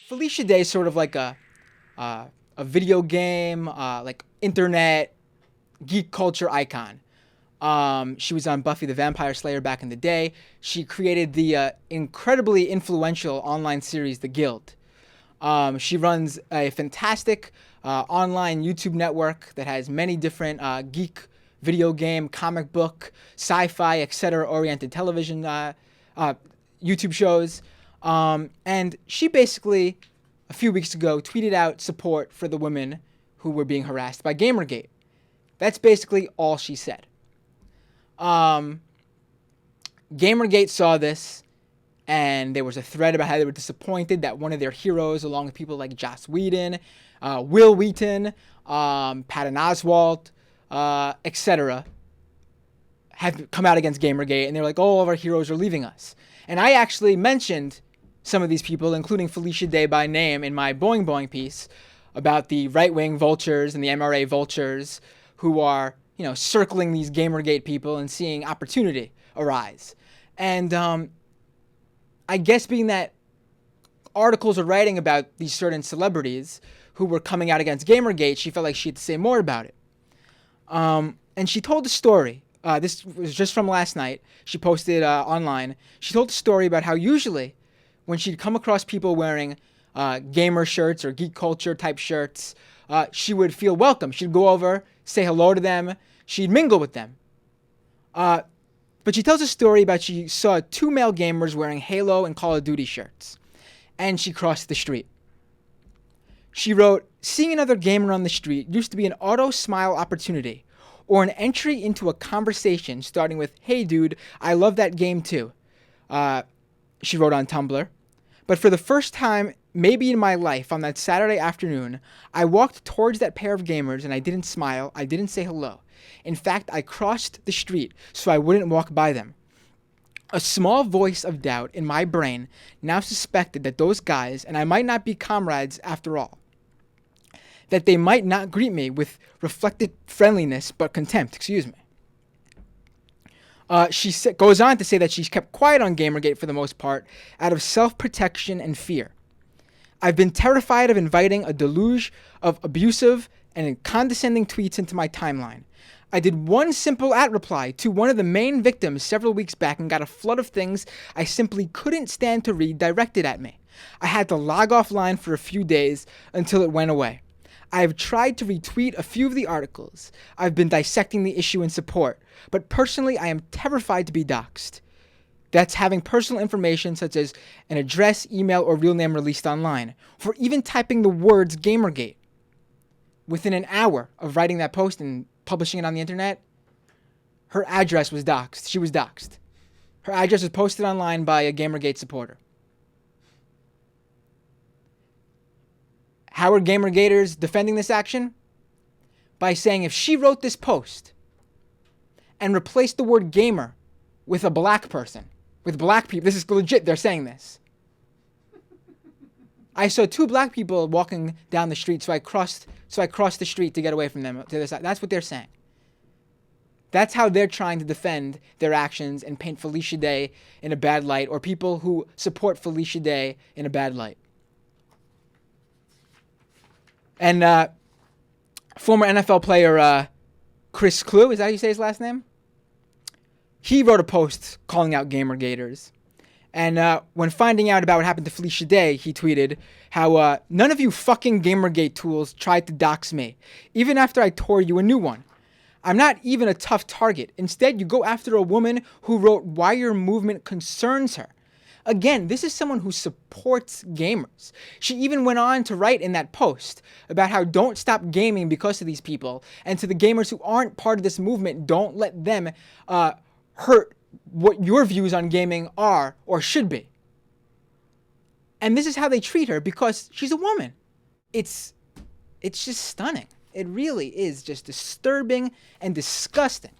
Felicia Day is sort of like a video game, like internet geek culture icon. She was on Buffy the Vampire Slayer back in the day. She created the incredibly influential online series, The Guild. She runs a fantastic online YouTube network that has many different geek, video game, comic book, sci-fi, etc. oriented television YouTube shows. And she basically, a few weeks ago, tweeted out support for the women who were being harassed by GamerGate. That's basically all she said. GamerGate saw this, and there was a thread about how they were disappointed that one of their heroes, along with people like Joss Whedon, Will Wheaton, Patton Oswalt, etc., have come out against GamerGate, and they're like, oh, all of our heroes are leaving us. And I actually mentioned some of these people, including Felicia Day by name, in my Boing Boing piece about the right-wing vultures and the MRA vultures who are, circling these GamerGate people and seeing opportunity arise. And I guess being that articles are writing about these certain celebrities who were coming out against GamerGate, she felt like she had to say more about it. And she told a story. This was just from last night. She posted online. She told a story about how usually when she'd come across people wearing gamer shirts or geek culture type shirts, she would feel welcome. She'd go over, say hello to them. She'd mingle with them. But she tells a story about she saw two male gamers wearing Halo and Call of Duty shirts, and she crossed the street. She wrote, seeing another gamer on the street used to be an auto smile opportunity, or an entry into a conversation starting with, hey dude, I love that game too. She wrote on Tumblr. But for the first time, maybe in my life, on that Saturday afternoon, I walked towards that pair of gamers and I didn't smile, I didn't say hello. In fact, I crossed the street so I wouldn't walk by them. A small voice of doubt in my brain now suspected that those guys, and I might not be comrades after all, that they might not greet me with reflected friendliness but contempt, She goes on to say that she's kept quiet on GamerGate for the most part out of self-protection and fear. I've been terrified of inviting a deluge of abusive and condescending tweets into my timeline. I did one simple @reply to one of the main victims several weeks back and got a flood of things I simply couldn't stand to read directed at me. I had to log offline for a few days until it went away. I have tried to retweet a few of the articles. I've been dissecting the issue in support, but personally I am terrified to be doxxed. That's having personal information such as an address, email, or real name released online, for even typing the words GamerGate. Within an hour of writing that post and publishing it on the internet, her address was doxxed. She was doxxed. Her address was posted online by a GamerGate supporter. How are GamerGaters defending this action? By saying if she wrote this post and replaced the word gamer with a black person, with black people, this is legit, they're saying this. I saw two black people walking down the street, so I crossed the street to get away from them to the side. That's what they're saying. That's how they're trying to defend their actions and paint Felicia Day in a bad light, or people who support Felicia Day in a bad light. And former NFL player Chris Clue, is that how you say his last name? He wrote a post calling out GamerGaters. And when finding out about what happened to Felicia Day, he tweeted how none of you fucking GamerGate tools tried to dox me, even after I tore you a new one. I'm not even a tough target. Instead, you go after a woman who wrote why your movement concerns her. Again, this is someone who supports gamers. She even went on to write in that post about how don't stop gaming because of these people, and to the gamers who aren't part of this movement, don't let them hurt what your views on gaming are or should be. And this is how they treat her because she's a woman. It's just stunning. It really is just disturbing and disgusting.